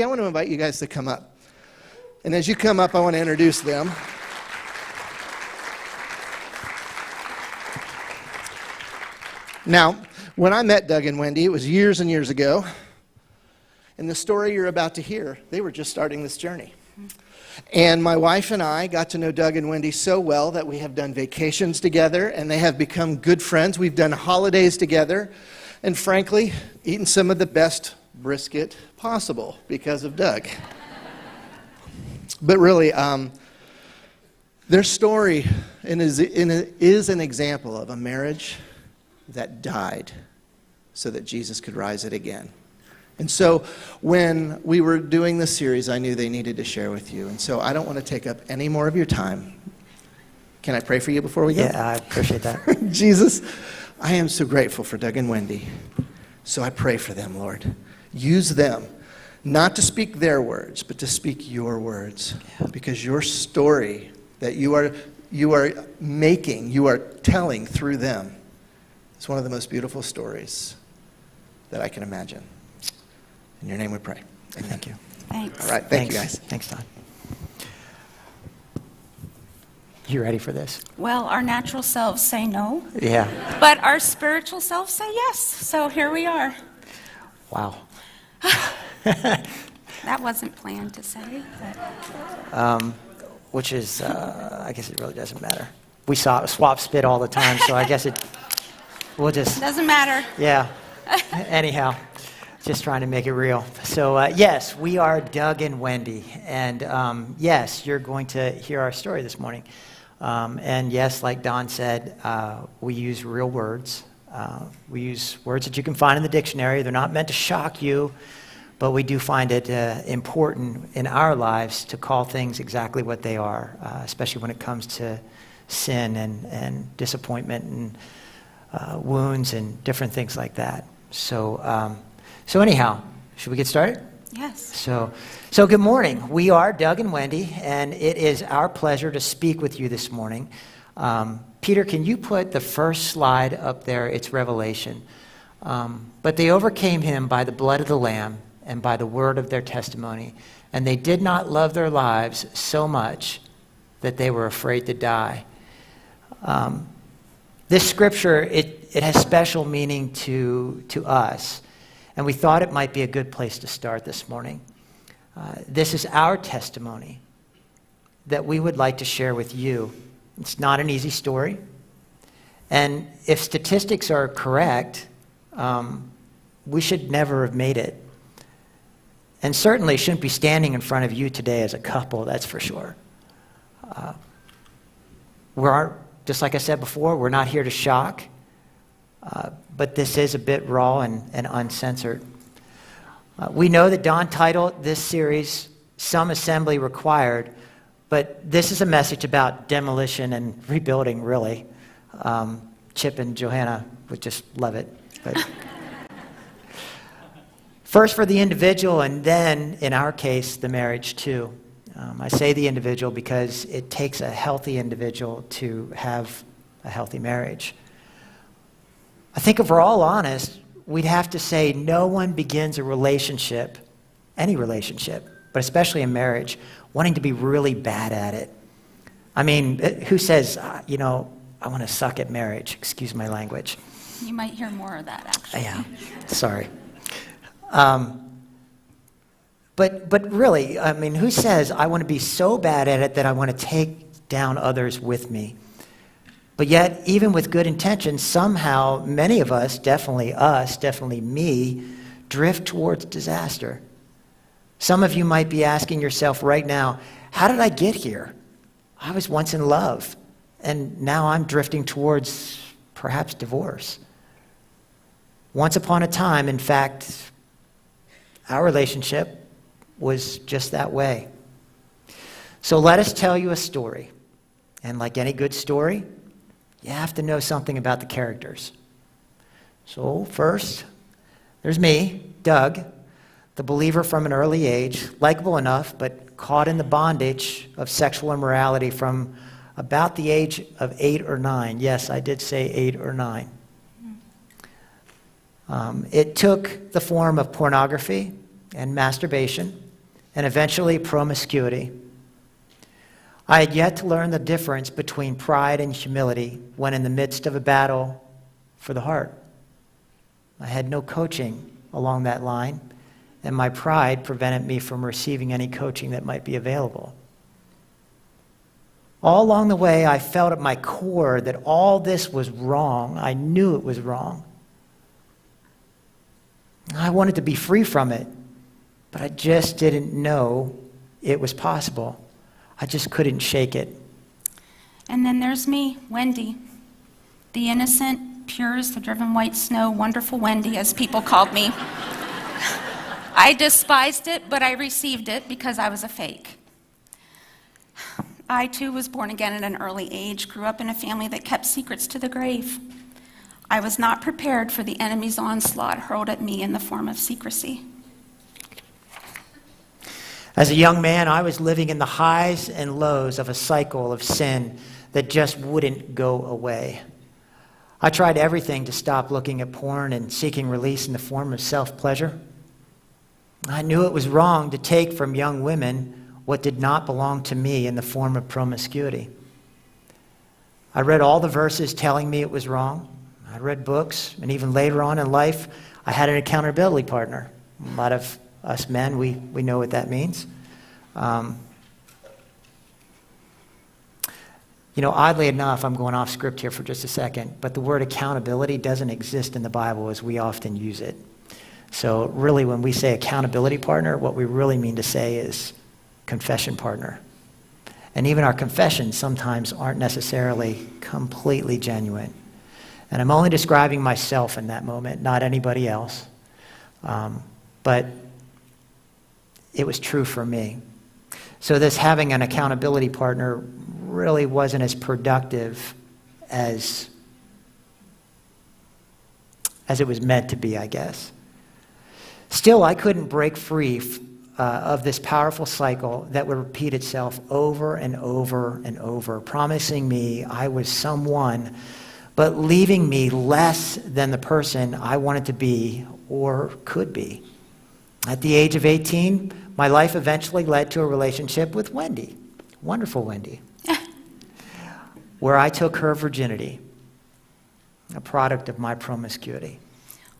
I want to invite you guys to come up. And as you come up, I want to introduce them. Now, when I met Doug and Wendy, it was years and years ago. And the story you're about to hear, they were just starting this journey. And my wife and I got to know Doug and Wendy so well that we have done vacations together, and they have become good friends. We've done holidays together, and frankly, eaten some of the best brisket possible because of Doug. But really, their story is an example of a marriage that died so that Jesus could rise it again. And so when we were doing this series, I knew they needed to share with you. And so I don't want to take up any more of your time. Can I pray for you before we go? Yeah, I appreciate that. Jesus, I am so grateful for Doug and Wendy. So I pray for them, Lord. Use them, not to speak their words, but to speak your words. Because your story that you are telling through them is one of the most beautiful stories that I can imagine. In your name we pray. Amen. Thank you. Thanks. All right, thank you guys. Thanks, Don. You ready for this? Well, our natural selves say no, Yeah. but our spiritual selves say yes. So here we are. Wow. That wasn't planned to say. But. Which is, I guess it really doesn't matter. We swap spit all the time, so I guess we'll just... Doesn't matter. Yeah. Anyhow, just trying to make it real. So, yes, we are Doug and Wendy. And, yes, you're going to hear our story this morning. And, yes, like Don said, we use real words. We use words that you can find in the dictionary. They're not meant to shock you, but we do find it important in our lives to call things exactly what they are, especially when it comes to sin and disappointment and wounds and different things like that. So anyhow, should we get started? Yes. So good morning. We are Doug and Wendy, and it is our pleasure to speak with you this morning. Peter, can you put the first slide up there? It's Revelation. But they overcame him by the blood of the Lamb and by the word of their testimony, and they did not love their lives so much that they were afraid to die. This scripture, it has special meaning to us, and we thought it might be a good place to start this morning. This is our testimony that we would like to share with you. It's not an easy story, and if statistics are correct, we should never have made it. And certainly shouldn't be standing in front of you today as a couple, that's for sure. Just like I said before, we're not here to shock, but this is a bit raw and uncensored. We know that Don titled this series, Some Assembly Required, but this is a message about demolition and rebuilding, really. Chip and Johanna would just love it. But first for the individual, and then, in our case, the marriage too. I say the individual because it takes a healthy individual to have a healthy marriage. I think if we're all honest, we'd have to say no one begins a relationship, any relationship, but especially a marriage, wanting to be really bad at it. I mean, who says, I want to suck at marriage? Excuse my language. You might hear more of that, actually. Yeah, sorry. But really, I mean, who says I want to be so bad at it that I want to take down others with me? But yet, even with good intentions, somehow many of us, definitely me, drift towards disaster. Some of you might be asking yourself right now, how did I get here? I was once in love, and now I'm drifting towards perhaps divorce. Once upon a time, in fact, our relationship was just that way. So let us tell you a story. And like any good story, you have to know something about the characters. So first, there's me, Doug, the believer from an early age, likable enough, but caught in the bondage of sexual immorality from about the age of 8 or 9. Yes, I did say 8 or 9. It took the form of pornography and masturbation, and eventually promiscuity. I had yet to learn the difference between pride and humility when in the midst of a battle for the heart. I had no coaching along that line, and my pride prevented me from receiving any coaching that might be available. All along the way, I felt at my core that all this was wrong. I knew it was wrong. I wanted to be free from it, but I just didn't know it was possible. I just couldn't shake it. And then there's me, Wendy, the innocent, pure as the driven white snow, wonderful Wendy, as people called me. I despised it, but I received it because I was a fake. I, too, was born again at an early age, grew up in a family that kept secrets to the grave. I was not prepared for the enemy's onslaught hurled at me in the form of secrecy. As a young man, I was living in the highs and lows of a cycle of sin that just wouldn't go away. I tried everything to stop looking at porn and seeking release in the form of self-pleasure. I knew it was wrong to take from young women what did not belong to me in the form of promiscuity. I read all the verses telling me it was wrong. I read books, and even later on in life, I had an accountability partner. A lot of us men, we know what that means. Oddly enough, I'm going off script here for just a second, but the word accountability doesn't exist in the Bible as we often use it. So really, when we say accountability partner, what we really mean to say is confession partner. And even our confessions sometimes aren't necessarily completely genuine. And I'm only describing myself in that moment, not anybody else. But it was true for me. So this having an accountability partner really wasn't as productive as it was meant to be, I guess. Still, I couldn't break free of this powerful cycle that would repeat itself over and over and over, promising me I was someone, but leaving me less than the person I wanted to be or could be. At the age of 18, my life eventually led to a relationship with Wendy, wonderful Wendy, where I took her virginity, a product of my promiscuity.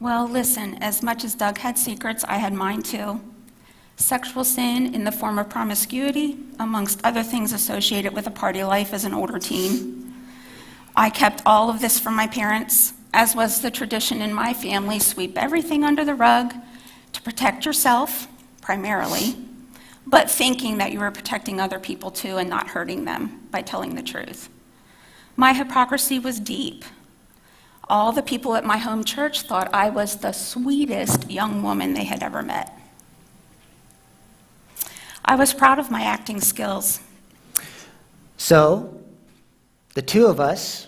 Well, listen, as much as Doug had secrets, I had mine too. Sexual sin in the form of promiscuity, amongst other things associated with a party life as an older teen. I kept all of this from my parents, as was the tradition in my family, sweep everything under the rug to protect yourself, primarily, but thinking that you were protecting other people too and not hurting them by telling the truth. My hypocrisy was deep. All the people at my home church thought I was the sweetest young woman they had ever met. I was proud of my acting skills. So, the two of us,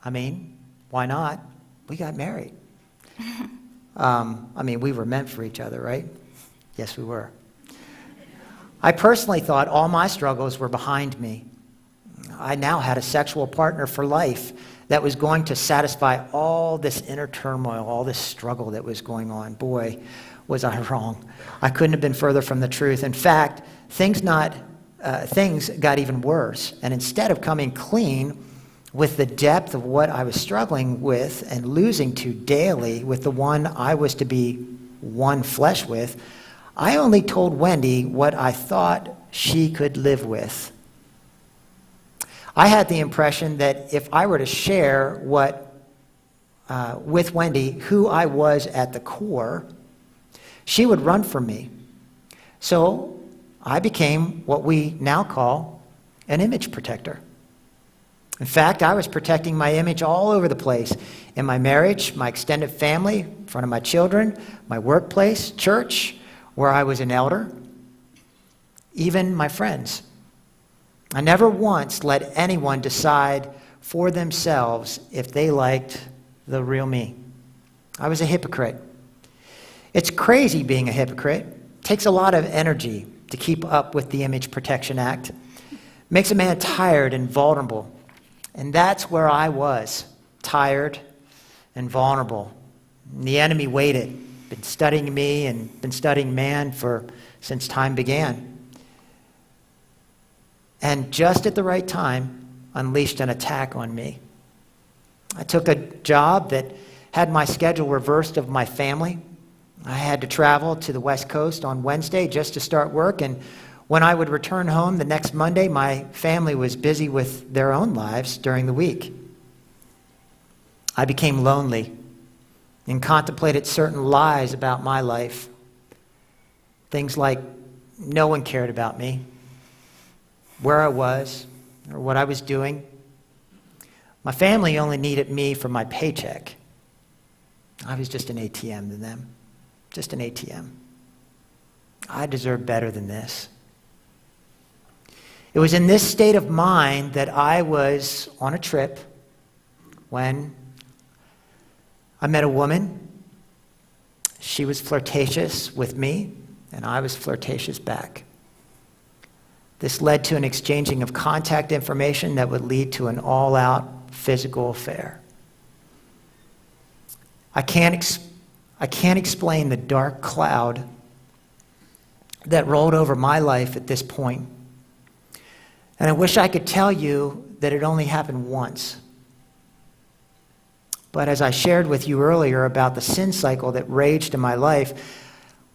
why not? We got married. We were meant for each other, right? Yes, we were. I personally thought all my struggles were behind me. I now had a sexual partner for life that was going to satisfy all this inner turmoil, all this struggle that was going on. Boy, was I wrong. I couldn't have been further from the truth. In fact, things got even worse. And instead of coming clean with the depth of what I was struggling with and losing to daily with the one I was to be one flesh with, I only told Wendy what I thought she could live with. I had the impression that if I were to share with Wendy who I was at the core, she would run from me. So I became what we now call an image protector. In fact, I was protecting my image all over the place. In my marriage, my extended family, in front of my children, my workplace, church, where I was an elder, even my friends. I never once let anyone decide for themselves if they liked the real me. I was a hypocrite. It's crazy being a hypocrite. It takes a lot of energy to keep up with the Image Protection Act. It makes a man tired and vulnerable. And that's where I was, tired and vulnerable. And the enemy waited, been studying me and been studying man for since time began. And just at the right time, unleashed an attack on me. I took a job that had my schedule reversed of my family. I had to travel to the West Coast on Wednesday just to start work, and when I would return home the next Monday, my family was busy with their own lives during the week. I became lonely and contemplated certain lies about my life. Things like no one cared about me, where I was, or what I was doing. My family only needed me for my paycheck. I was just an ATM to them, just an ATM. I deserve better than this. It was in this state of mind that I was on a trip when I met a woman. She was flirtatious with me, and I was flirtatious back. This led to an exchanging of contact information that would lead to an all-out physical affair. I can't explain the dark cloud that rolled over my life at this point. And I wish I could tell you that it only happened once. But as I shared with you earlier about the sin cycle that raged in my life,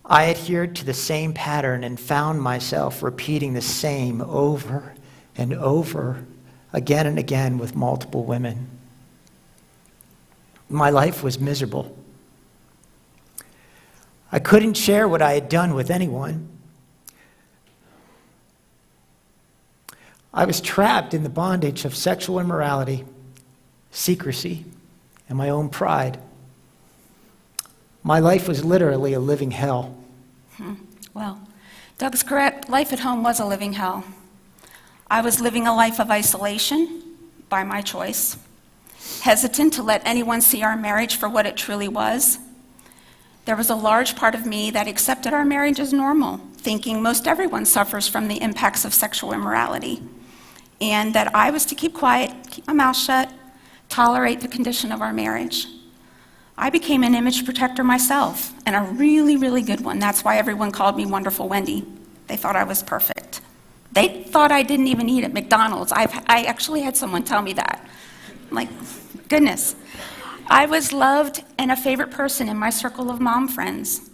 I adhered to the same pattern and found myself repeating the same over and over again and again with multiple women. My life was miserable. I couldn't share what I had done with anyone. I was trapped in the bondage of sexual immorality, secrecy, and my own pride. My life was literally a living hell. Well, Doug's correct. Life at home was a living hell. I was living a life of isolation by my choice, hesitant to let anyone see our marriage for what it truly was. There was a large part of me that accepted our marriage as normal, thinking most everyone suffers from the impacts of sexual immorality, and that I was to keep quiet, keep my mouth shut, tolerate the condition of our marriage. I became an image protector myself, and a really, really good one. That's why everyone called me Wonderful Wendy. They thought I was perfect. They thought I didn't even eat at McDonald's. I actually had someone tell me that. I'm like, goodness. I was loved and a favorite person in my circle of mom friends.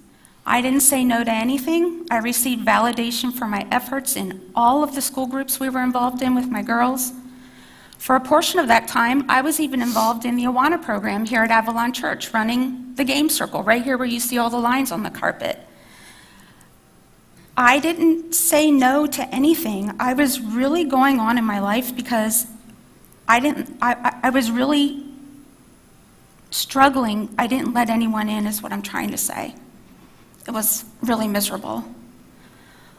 I didn't say no to anything. I received validation for my efforts in all of the school groups we were involved in with my girls. For a portion of that time, I was even involved in the Awana program here at Avalon Church, running the game circle, right here where you see all the lines on the carpet. I didn't say no to anything. I was really going on in my life because I was really struggling. I didn't let anyone in, is what I'm trying to say. It was really miserable.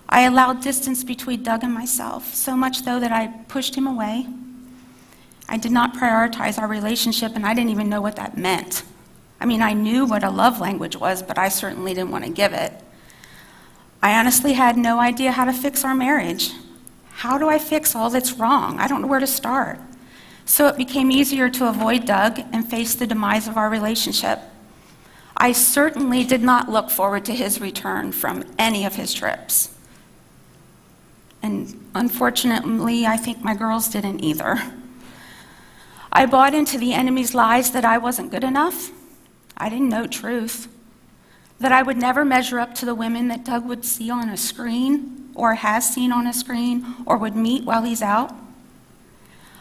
I allowed distance between Doug and myself, so much though that I pushed him away. I did not prioritize our relationship, and I didn't even know what that meant. I mean, I knew what a love language was, but I certainly didn't want to give it. I honestly had no idea how to fix our marriage. How do I fix all that's wrong? I don't know where to start. So it became easier to avoid Doug and face the demise of our relationship. I certainly did not look forward to his return from any of his trips. And unfortunately, I think my girls didn't either. I bought into the enemy's lies that I wasn't good enough. I didn't know truth. That I would never measure up to the women that Doug would see on a screen, or has seen on a screen, or would meet while he's out.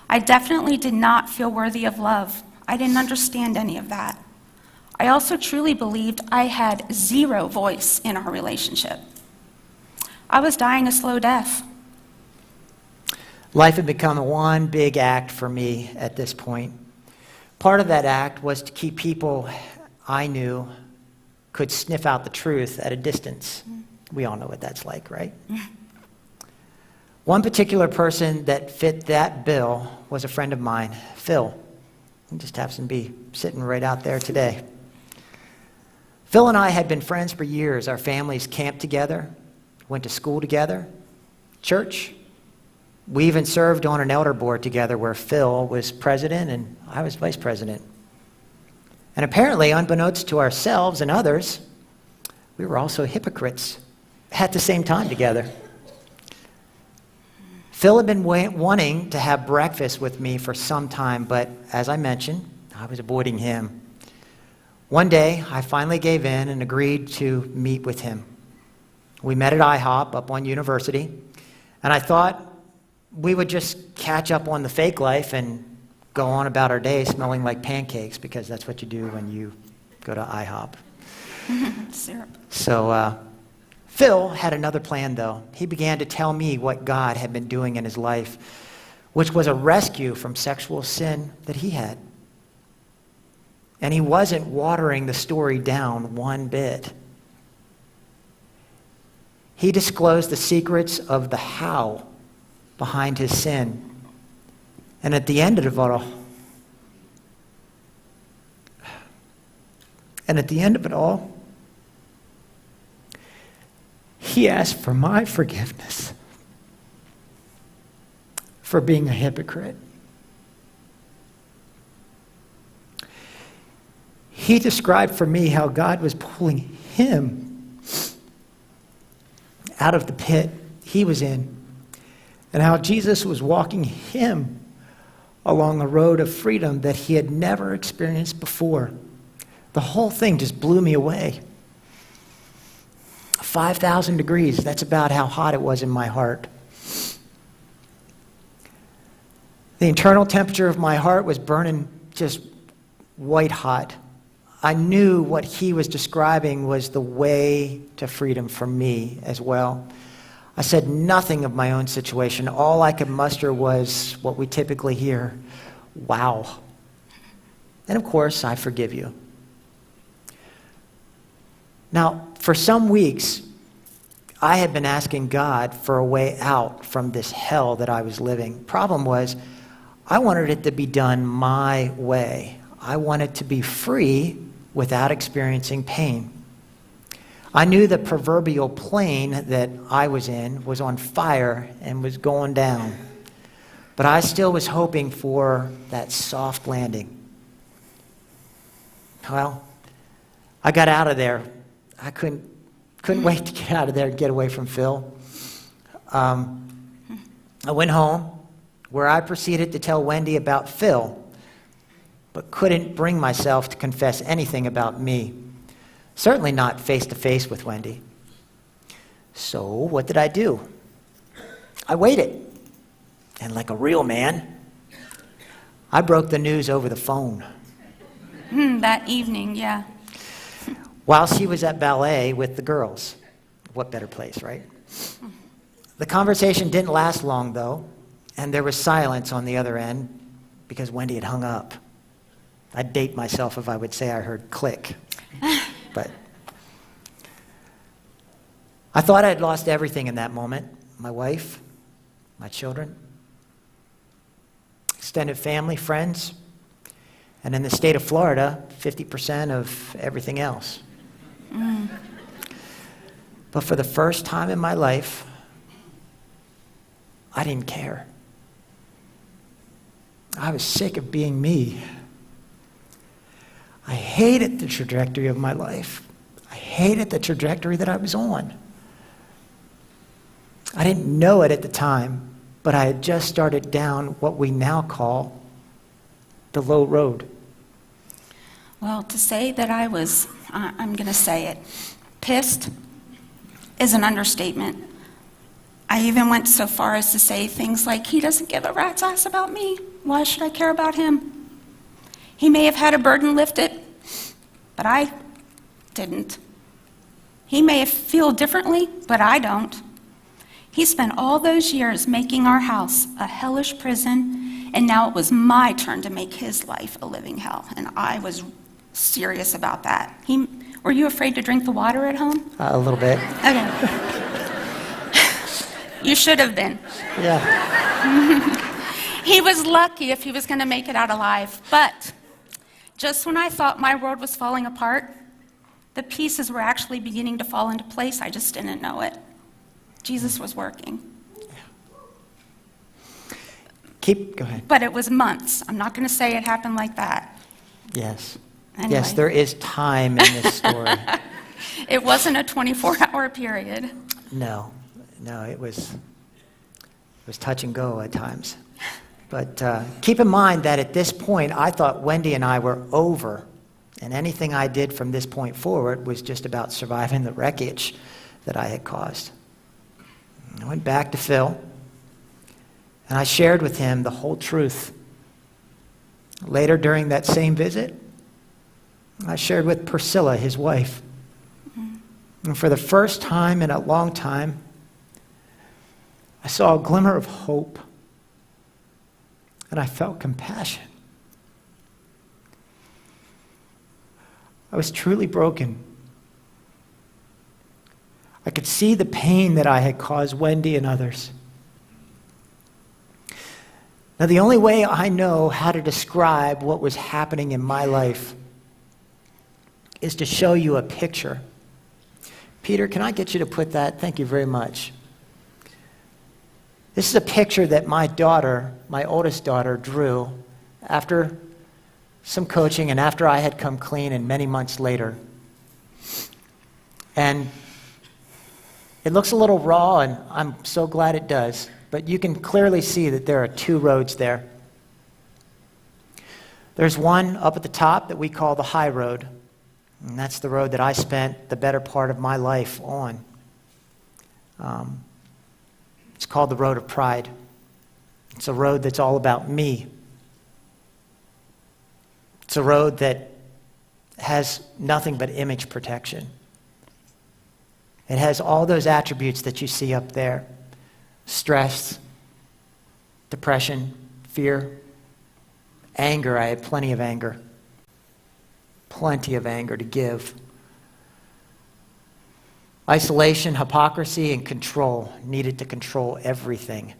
I definitely did not feel worthy of love. I didn't understand any of that. I also truly believed I had zero voice in our relationship. I was dying a slow death. Life had become one big act for me at this point. Part of that act was to keep people I knew could sniff out the truth at a distance. We all know what that's like, right? One particular person that fit that bill was a friend of mine, Phil. He just happens to be sitting right out there today. Phil and I had been friends for years. Our families camped together, went to school together, church. We even served on an elder board together where Phil was president and I was vice president. And apparently, unbeknownst to ourselves and others, we were also hypocrites. at the same time together. Phil had been wanting to have breakfast with me for some time, but as I mentioned, I was avoiding him. One day, I finally gave in and agreed to meet with him. We met at IHOP up on University, and I thought we would just catch up on the fake life and go on about our day smelling like pancakes, because that's what you do when you go to IHOP. Syrup. So Phil had another plan, though. He began to tell me what God had been doing in his life, which was a rescue from sexual sin that he had. And he wasn't watering the story down one bit. He disclosed the secrets of the how behind his sin. And at the end of it all, he asked for my forgiveness for being a hypocrite. He described for me how God was pulling him out of the pit he was in, and how Jesus was walking him along a road of freedom that he had never experienced before. The whole thing just blew me away. 5,000 degrees, that's about how hot it was in my heart. The internal temperature of my heart was burning just white hot. I knew what he was describing was the way to freedom for me as well. I said nothing of my own situation. All I could muster was what we typically hear, wow. And of course, I forgive you. Now, for some weeks, I had been asking God for a way out from this hell that I was living. Problem was, I wanted it to be done my way. I wanted to be free without experiencing pain. I knew the proverbial plane that I was in was on fire and was going down. But I still was hoping for that soft landing. Well, I got out of there. I couldn't wait to get out of there and get away from Phil. I went home, where I proceeded to tell Wendy about Phil, but couldn't bring myself to confess anything about me. Certainly not face-to-face with Wendy. So what did I do? I waited. And like a real man, I broke the news over the phone. That evening, yeah. While she was at ballet with the girls. What better place, right? The conversation didn't last long, though, and there was silence on the other end because Wendy had hung up. I'd date myself if I would say I heard click. But I thought I'd lost everything in that moment. My wife, my children, extended family, friends, and in the state of Florida, 50% of everything else. But for the first time in my life, I didn't care. I was sick of being me. I hated the trajectory of my life. I hated the trajectory that I was on. I didn't know it at the time, but I had just started down what we now call the low road. Well, to say that I was, I'm going to say it, pissed is an understatement. I even went so far as to say things like, he doesn't give a rat's ass about me. Why should I care about him? He may have had a burden lifted, but I didn't. He may feel differently, but I don't. He spent all those years making our house a hellish prison, and now it was my turn to make his life a living hell, and I was serious about that. Were you afraid to drink the water at home? A little bit. Okay. You should have been. Yeah. He was lucky if he was going to make it out alive. But just when I thought my world was falling apart, the pieces were actually beginning to fall into place. I just didn't know it. Jesus was working. Go ahead. But it was months. I'm not going to say it happened like that. Yes. Anyway. Yes, there is time in this story. It wasn't a 24-hour period. No, it was touch and go at times. But keep in mind that at this point, I thought Wendy and I were over, and anything I did from this point forward was just about surviving the wreckage that I had caused. I went back to Phil, and I shared with him the whole truth. Later during that same visit, I shared with Priscilla, his wife. And for the first time in a long time, I saw a glimmer of hope, and I felt compassion. I was truly broken. I could see the pain that I had caused Wendy and others. Now, the only way I know how to describe what was happening in my life is to show you a picture. Peter, can I get you to put that? Thank you very much. This is a picture that my daughter, my oldest daughter, drew after some coaching and after I had come clean and many months later. And it looks a little raw, and I'm so glad it does, but you can clearly see that there are two roads there. There's one up at the top that we call the high road, and that's the road that I spent the better part of my life on. It's called the road of pride. It's a road that's all about me. It's a road that has nothing but image protection. It has all those attributes that you see up there: stress, depression, fear, anger. I had plenty of anger to give. Isolation, hypocrisy, and control. Needed to control everything.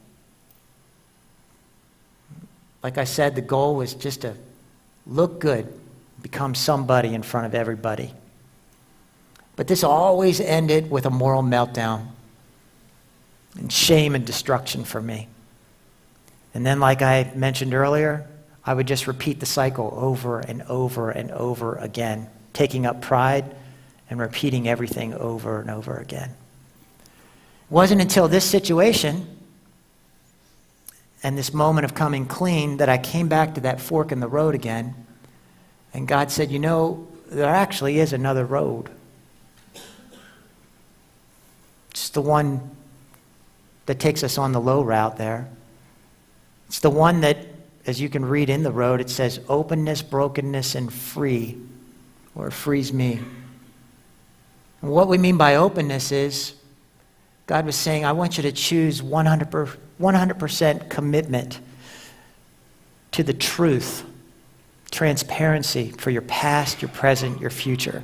Like I said, the goal was just to look good, become somebody in front of everybody. But this always ended with a moral meltdown and shame and destruction for me. And then, like I mentioned earlier, I would just repeat the cycle over and over and over again, taking up pride and repeating everything over and over again. It wasn't until this situation and this moment of coming clean that I came back to that fork in the road again, and God said, you know, there actually is another road. It's the one that takes us on the low route there. It's the one that, as you can read in the road, it says openness, brokenness, and free, or frees me. And what we mean by openness is God was saying, I want you to choose 100% commitment to the truth, transparency for your past, your present, your future.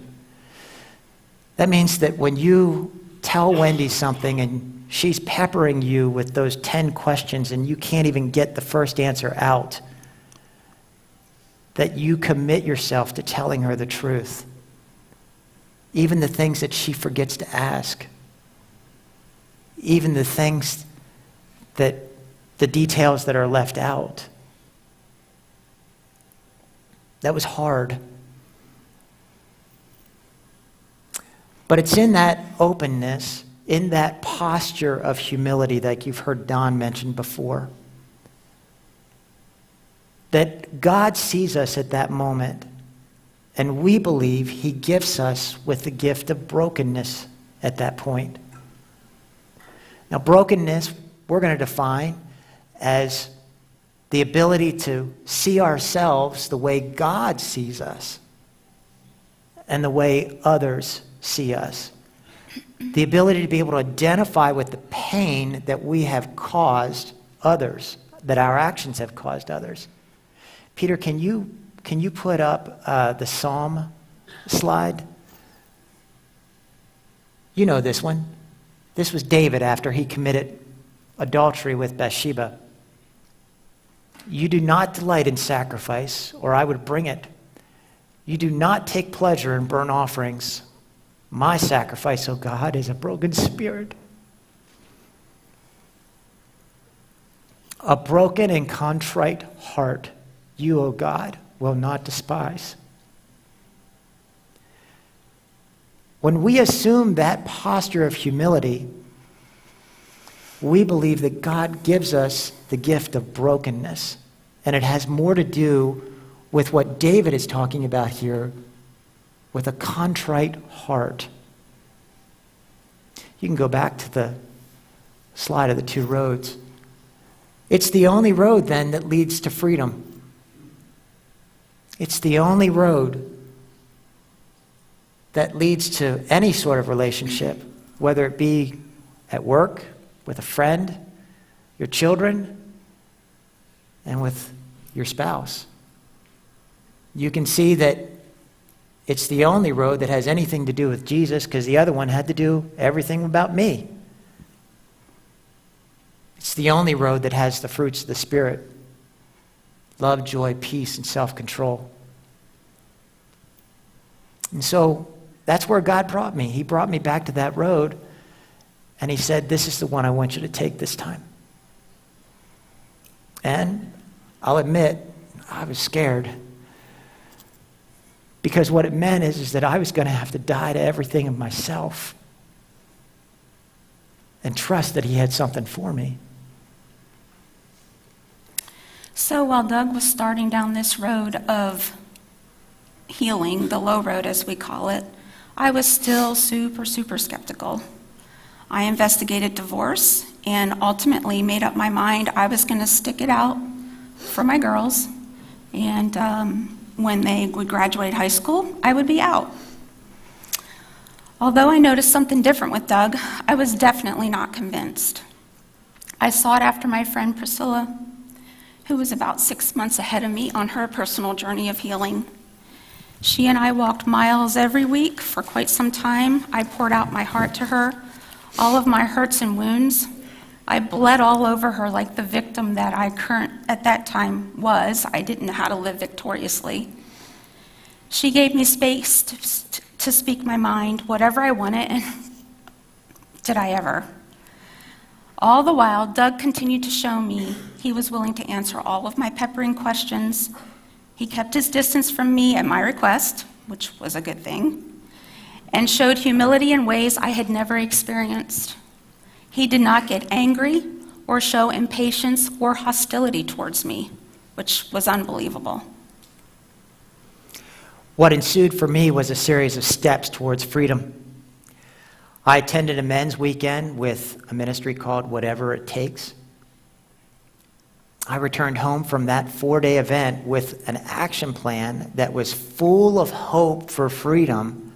That means that when you tell Wendy something and she's peppering you with those 10 questions and you can't even get the first answer out, that you commit yourself to telling her the truth. Even the things that she forgets to ask. Even the things that, the details that are left out. That was hard. But it's in that openness, in that posture of humility like you've heard Don mention before, that God sees us at that moment. And we believe he gifts us with the gift of brokenness at that point. Now, brokenness, we're going to define as the ability to see ourselves the way God sees us and the way others see us. The ability to be able to identify with the pain that we have caused others, that our actions have caused others. Peter, can you put up the Psalm slide? You know this one. This was David after he committed adultery with Bathsheba. You do not delight in sacrifice, or I would bring it. You do not take pleasure in burnt offerings. My sacrifice, O God, is a broken spirit. A broken and contrite heart, you, O God, will not despise. When we assume that posture of humility, we believe that God gives us the gift of brokenness. And it has more to do with what David is talking about here, with a contrite heart. You can go back to the slide of the two roads. It's the only road then that leads to freedom. It's the only road that leads to any sort of relationship, whether it be at work, with a friend, your children, and with your spouse. You can see that it's the only road that has anything to do with Jesus, because the other one had to do everything about me. It's the only road that has the fruits of the Spirit: love, joy, peace, and self-control. And so that's where God brought me. He brought me back to that road, and he said, this is the one I want you to take this time. And I'll admit, I was scared. Because what it meant is that I was going to have to die to everything of myself and trust that he had something for me. So while Doug was starting down this road of healing, the low road as we call it, I was still super skeptical. I investigated divorce and ultimately made up my mind I was going to stick it out for my girls, and when they would graduate high school, I would be out. Although I noticed something different with Doug, I was definitely not convinced. I sought after my friend Priscilla, who was about 6 months ahead of me on her personal journey of healing. She and I walked miles every week for quite some time. I poured out my heart to her, all of my hurts and wounds. I bled all over her like the victim that I at that time was. I didn't know how to live victoriously. She gave me space to speak my mind, whatever I wanted, and did I ever. All the while, Doug continued to show me he was willing to answer all of my peppering questions. He kept his distance from me at my request, which was a good thing, and showed humility in ways I had never experienced. He did not get angry or show impatience or hostility towards me, which was unbelievable. What ensued for me was a series of steps towards freedom. I attended a men's weekend with a ministry called Whatever It Takes. I returned home from that 4-day event with an action plan that was full of hope for freedom,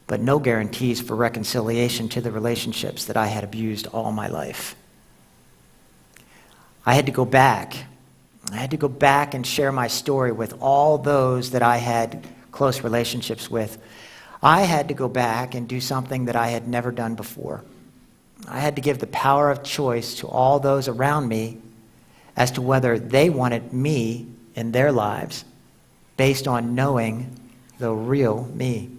but no guarantees for reconciliation to the relationships that I had abused all my life. I had to go back. I had to go back and share my story with all those that I had close relationships with. I had to go back and do something that I had never done before. I had to give the power of choice to all those around me as to whether they wanted me in their lives based on knowing the real me.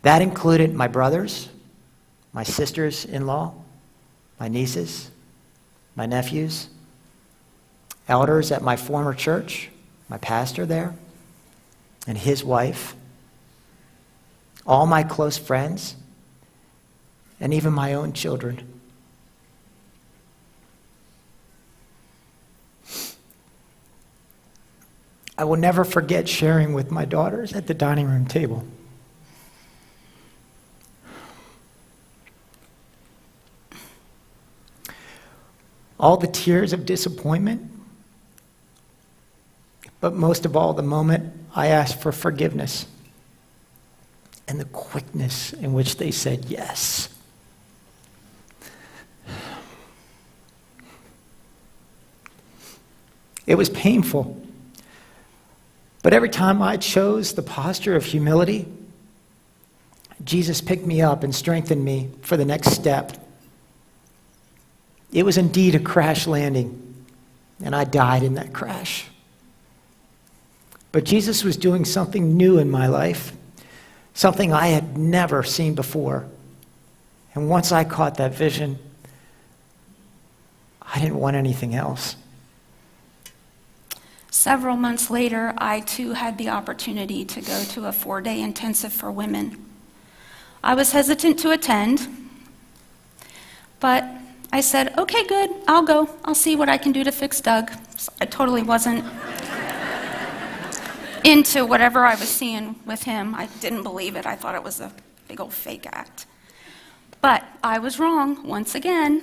That included my brothers, my sisters-in-law, my nieces, my nephews, elders at my former church, my pastor there, and his wife, all my close friends, and even my own children. I will never forget sharing with my daughters at the dining room table. All the tears of disappointment, but most of all, the moment I asked for forgiveness and the quickness in which they said yes. It was painful, but every time I chose the posture of humility, Jesus picked me up and strengthened me for the next step. It was indeed a crash landing, and I died in that crash. But Jesus was doing something new in my life, something I had never seen before. And once I caught that vision, I didn't want anything else. Several months later, I too had the opportunity to go to a 4-day intensive for women. I was hesitant to attend, But I said, okay, good, I'll go. I'll see what I can do to fix Doug. So I totally wasn't into whatever I was seeing with him. I didn't believe it. I thought it was a big old fake act. But I was wrong once again.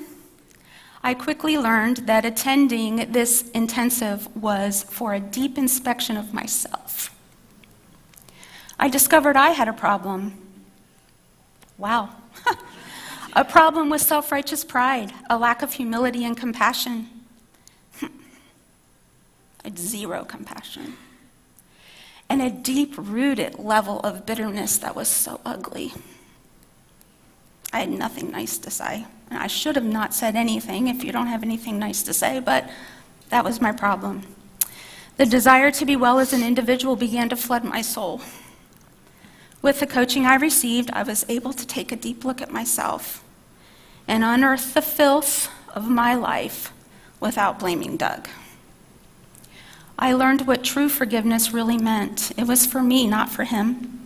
I quickly learned that attending this intensive was for a deep inspection of myself. I discovered I had a problem. Wow. A problem with self-righteous pride, a lack of humility and compassion. I had zero compassion. And a deep-rooted level of bitterness that was so ugly. I had nothing nice to say. And I should have not said anything if you don't have anything nice to say, but that was my problem. The desire to be well as an individual began to flood my soul. With the coaching I received, I was able to take a deep look at myself and unearth the filth of my life without blaming Doug. I learned what true forgiveness really meant. It was for me, not for him.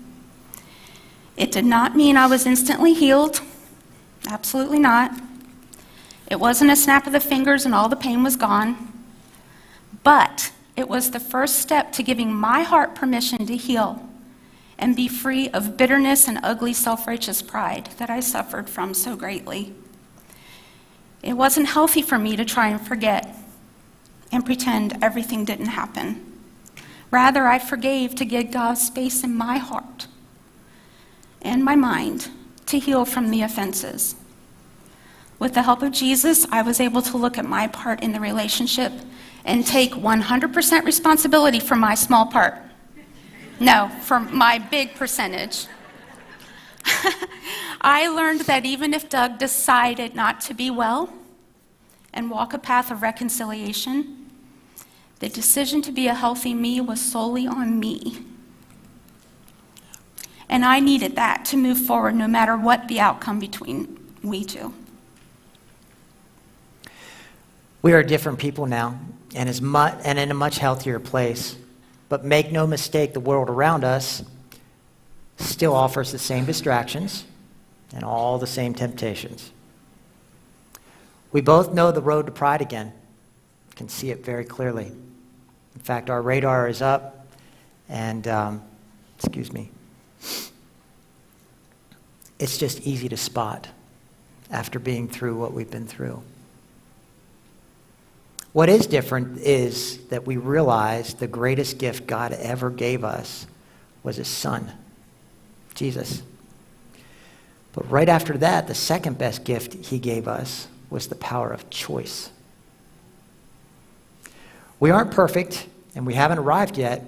It did not mean I was instantly healed. Absolutely not. It wasn't a snap of the fingers and all the pain was gone. But it was the first step to giving my heart permission to heal and be free of bitterness and ugly self-righteous pride that I suffered from so greatly. It wasn't healthy for me to try and forget and pretend everything didn't happen. Rather, I forgave to give God space in my heart and my mind to heal from the offenses. With the help of Jesus, I was able to look at my part in the relationship and take 100% responsibility for my small part. No, for my big percentage. I learned that even if Doug decided not to be well and walk a path of reconciliation, the decision to be a healthy me was solely on me. And I needed that to move forward no matter what the outcome between we two. We are different people now, and in a much healthier place. But make no mistake, the world around us still offers the same distractions and all the same temptations. We both know the road to pride again. Can see it very clearly. In fact, our radar is up, and it's just easy to spot after being through what we've been through. What is different is that we realize the greatest gift God ever gave us was his son, Jesus. But right after that, the second best gift he gave us was the power of choice. We aren't perfect, and we haven't arrived yet,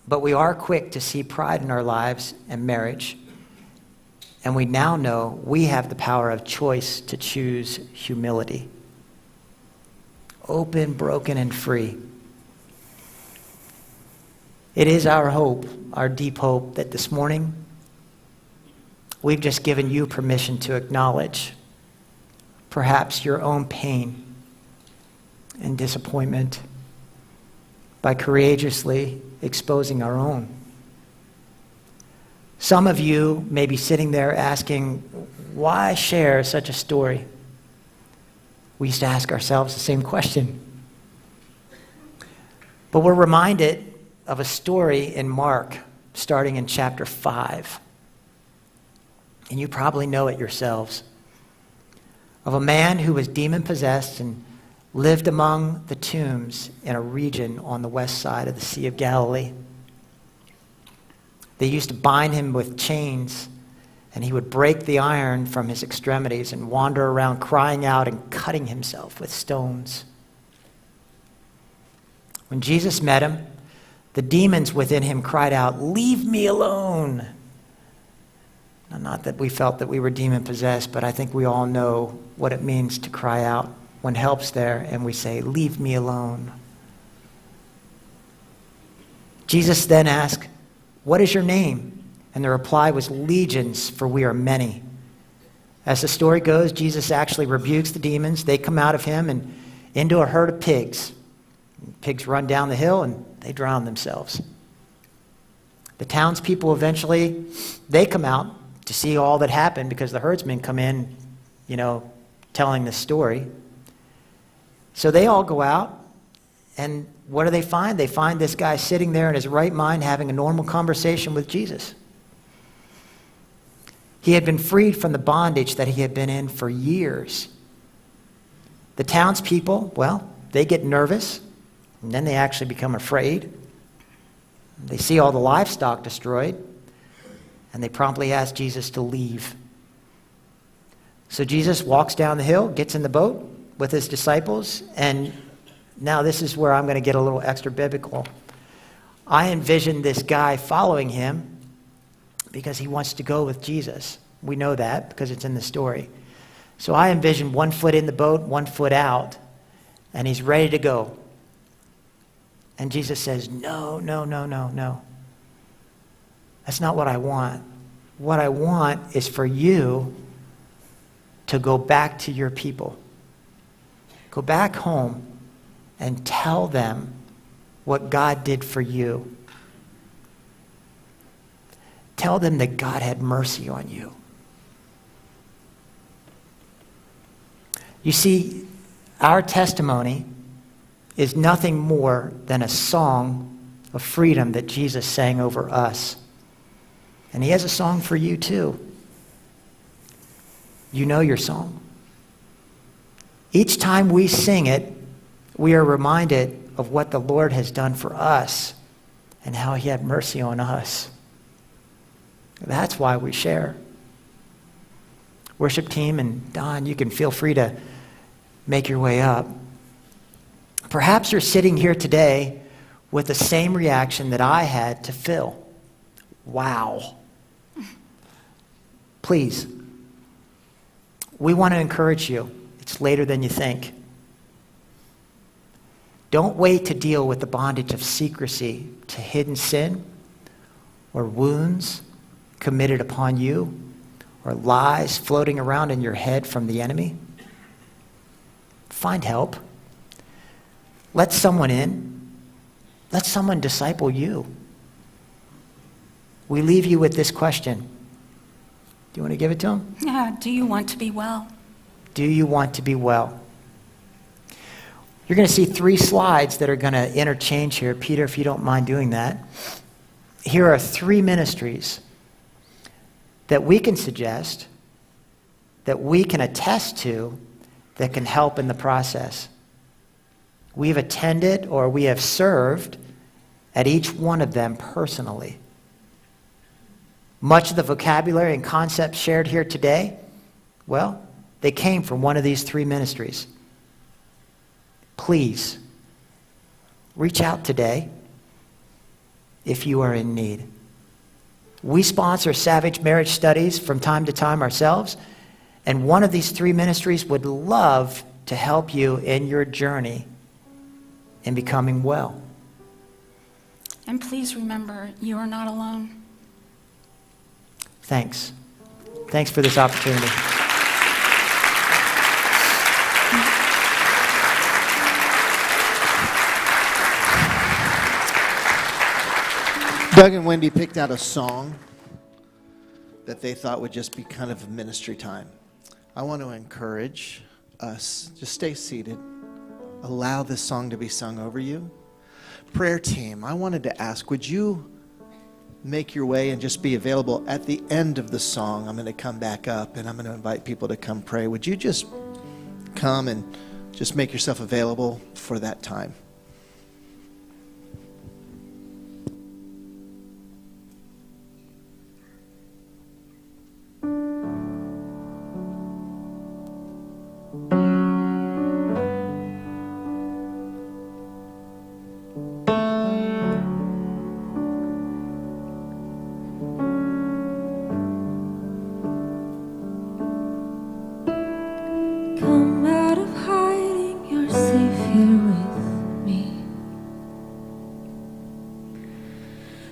but we are quick to see pride in our lives and marriage, and we now know we have the power of choice to choose humility. Open, broken, and free. It is our hope, our deep hope, that this morning we've just given you permission to acknowledge perhaps your own pain and disappointment by courageously exposing our own. Some of you may be sitting there asking, why share such a story? We used to ask ourselves the same question. But we're reminded of a story in Mark, starting in chapter 5. And you probably know it yourselves. Of a man who was demon-possessed and lived among the tombs in a region on the west side of the Sea of Galilee. They used to bind him with chains, and he would break the iron from his extremities and wander around crying out and cutting himself with stones. When Jesus met him, the demons within him cried out, "Leave me alone." Now, not that we felt that we were demon-possessed, but I think we all know what it means to cry out when help's there and we say, "Leave me alone." Jesus then asked, "What is your name?" And the reply was, "Legions, for we are many." As the story goes, Jesus actually rebukes the demons. They come out of him and into a herd of pigs. Pigs run down the hill and they drown themselves. The townspeople eventually, they come out to see all that happened because the herdsmen come in, telling this story. So they all go out, and what do they find? They find this guy sitting there in his right mind having a normal conversation with Jesus. He had been freed from the bondage that he had been in for years. The townspeople, well, they get nervous, and then they actually become afraid. They see all the livestock destroyed, and they promptly ask Jesus to leave. So Jesus walks down the hill, gets in the boat with his disciples, and now this is where I'm going to get a little extra biblical. I envision this guy following him because he wants to go with Jesus. We know that because it's in the story. So I envision 1 foot in the boat, 1 foot out, and he's ready to go. And Jesus says, no. That's not what I want. What I want is for you to go back to your people. Go back home and tell them what God did for you. Tell them that God had mercy on you. You see, our testimony is nothing more than a song of freedom that Jesus sang over us. And he has a song for you too. You know your song. Each time we sing it, we are reminded of what the Lord has done for us and how he had mercy on us. That's why we share. Worship team and Don, you can feel free to make your way up. Perhaps you're sitting here today with the same reaction that I had to Phil. Wow. Please, we want to encourage you. It's later than you think. Don't wait to deal with the bondage of secrecy to hidden sin or wounds committed upon you or lies floating around in your head from the enemy. Find help. Let someone in. Let someone disciple you. We leave you with this question. Do you want to give it to him? Yeah, do you want to be well? Do you want to be well? You're going to see 3 slides that are going to interchange here. Peter, if you don't mind doing that. Here are 3 ministries that we can suggest, that we can attest to, that can help in the process. We've attended or we have served at each one of them personally. Much of the vocabulary and concepts shared here today, well, they came from one of these 3 ministries. Please, reach out today if you are in need. We sponsor Savage Marriage Studies from time to time ourselves, and one of these 3 ministries would love to help you in your journey in becoming well. And please remember, you are not alone. Thanks. Thanks for this opportunity. Doug and Wendy picked out a song that they thought would just be kind of a ministry time. I want to encourage us, just stay seated. Allow this song to be sung over you. Prayer team, I wanted to ask, would you make your way and just be available at the end of the song? I'm going to come back up and I'm going to invite people to come pray. Would you just come and just make yourself available for that time? Come out of hiding, you're safe here with me.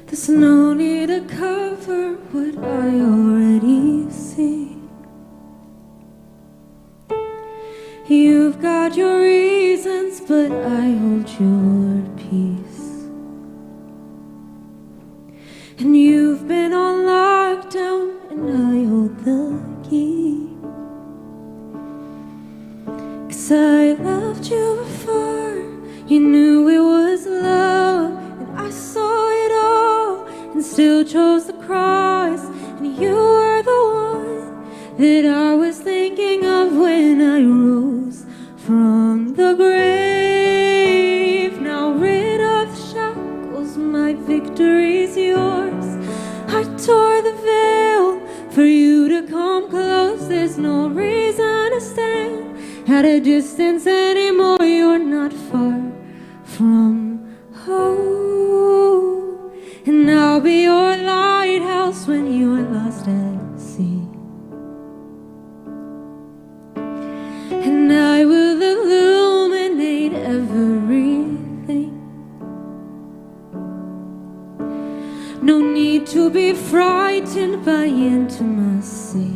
There's no need to cover what I already see. You've got your reasons, but I hold your peace. And you've been on lockdown, and I hold the key. 'Cause I loved you before you knew it was love, and I saw it all and still chose the cross. And you were the one that I was thinking of when I rose from the grave. Now rid of the shackles, my victory's yours. I tore the veil for you to come close. There's no reason to stand at a distance anymore. You're not far from home, and I'll be your lighthouse when you're lost at sea, and I will illuminate everything. No need to be frightened by intimacy.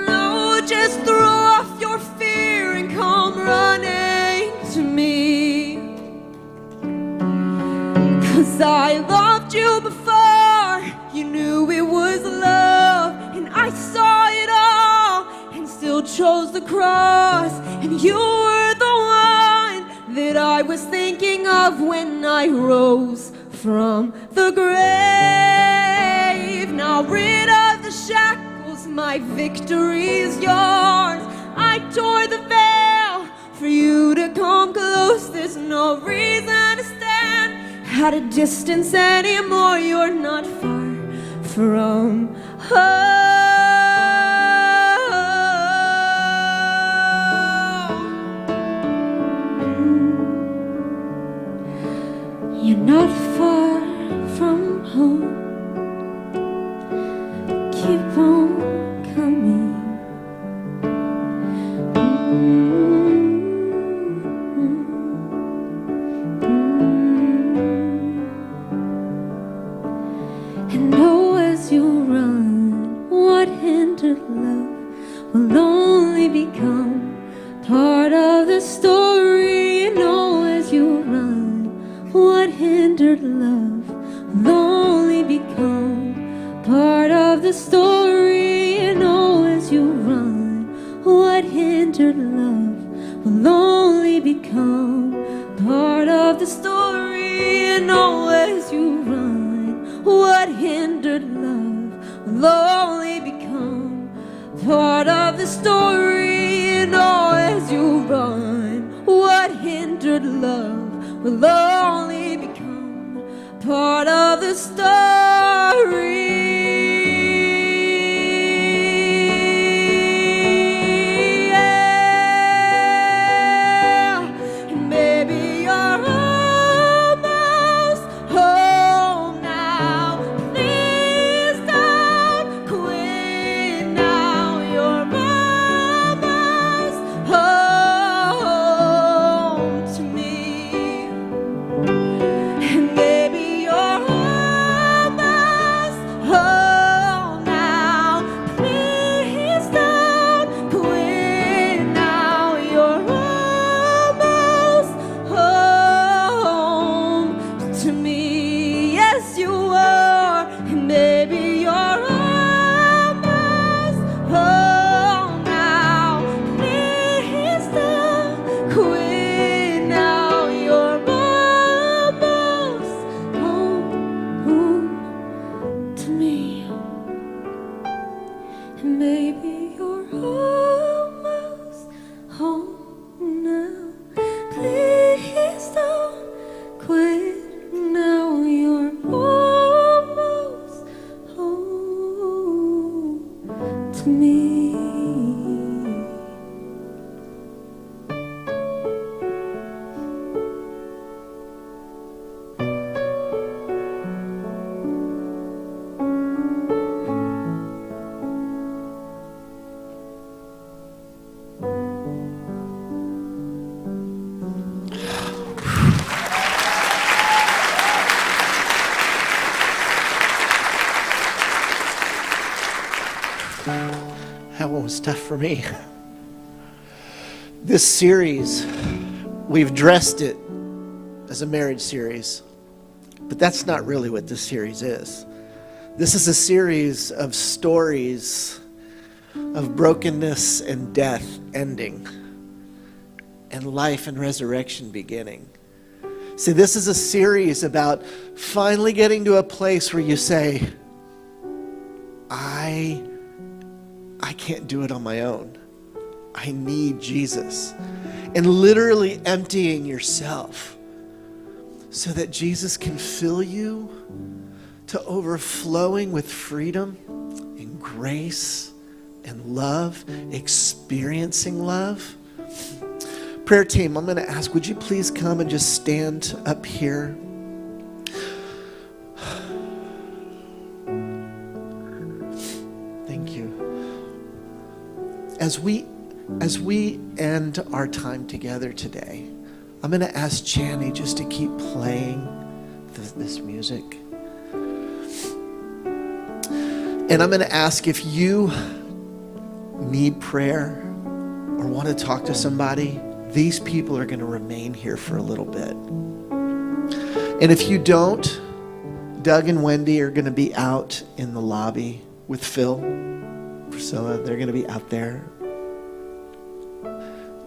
No, just throw off your fear and come running to me. 'Cause I loved you before you knew it was love, and I saw it all and still chose the cross. And you were the one that I was thinking of when I rose from the grave. Now rid of the shackles, my victory's yours. I tore the veil for you to come close. There's no reason to stand at a distance anymore. You're not far from home. You're not far from home. Keep on coming. And oh, as you run, what hindered love will only become part of the story. And oh, as you run, what hindered love will only become part of the story. And oh, as you run, what hindered love will only become part of the story. And oh, as you run, what hindered love will only become part of the story. And oh, as you run, what hindered love will only become part of the story. That one was tough for me. This series, we've dressed it as a marriage series, but that's not really what this series is. This is a series of stories of brokenness and death ending and life and resurrection beginning. See, this is a series about finally getting to a place where you say, I can't do it on my own. I need Jesus. And literally emptying yourself so that Jesus can fill you to overflowing with freedom and grace and love, experiencing love. Prayer team, I'm going to ask, would you please come and just stand up here? Thank you. As we end our time together today, I'm going to ask Channy just to keep playing this music. And I'm going to ask if you need prayer or want to talk to somebody, these people are going to remain here for a little bit. And if you don't, Doug and Wendy are going to be out in the lobby with Phil, Priscilla. They're going to be out there.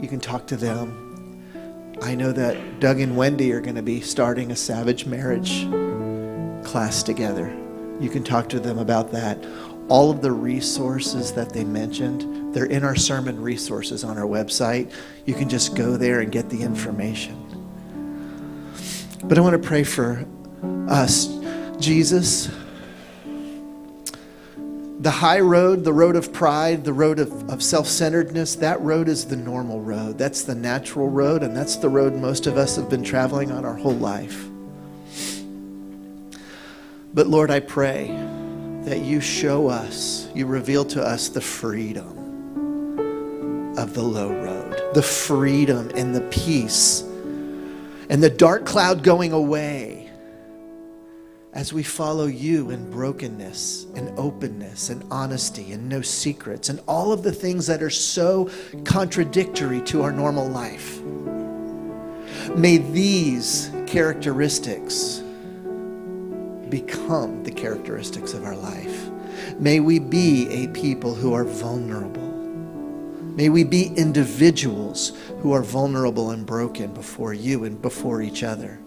You can talk to them. I know that Doug and Wendy are going to be starting a Savage Marriage class together. You can talk to them about that. All of the resources that they mentioned, they're in our sermon resources on our website. You can just go there and get the information. But I want to pray for us. Jesus, the high road, the road of pride, the road of self-centeredness, that road is the normal road. That's the natural road, and that's the road most of us have been traveling on our whole life. But Lord, I pray that you show us, you reveal to us the freedom of the low road, the freedom and the peace and the dark cloud going away as we follow you in brokenness and openness and honesty and no secrets and all of the things that are so contradictory to our normal life. May these characteristics become the characteristics of our life. May we be a people who are vulnerable. May we be individuals who are vulnerable and broken before you and before each other.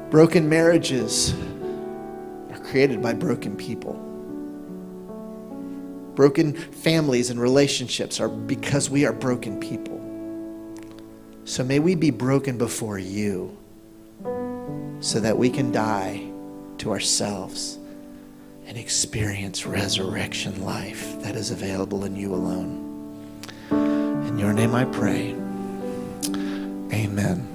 Broken marriages are created by broken people. Broken families and relationships are because we are broken people. So may we be broken before you so that we can die to ourselves and experience resurrection life that is available in you alone. In your name I pray. Amen.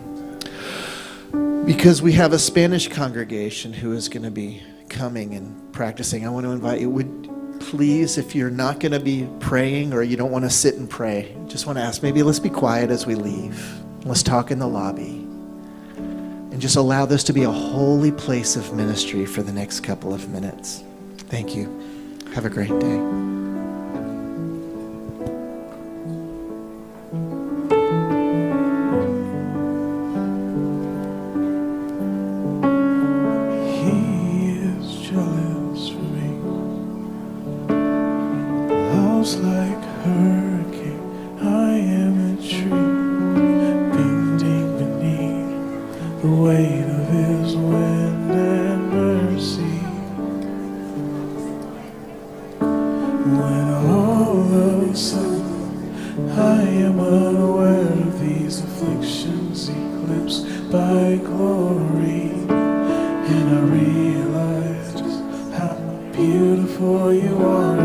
Because we have a Spanish congregation who is going to be coming and practicing, I want to invite you, would please, if you're not going to be praying or you don't want to sit and pray, just want to ask, maybe let's be quiet as we leave. Let's talk in the lobby. And just allow this to be a holy place of ministry for the next couple of minutes. Thank you. Have a great day. Like hurricane, I am a tree, bending beneath the weight of his wind and mercy. When all of a sudden I am unaware of these afflictions eclipsed by glory, and I realize just how beautiful you are.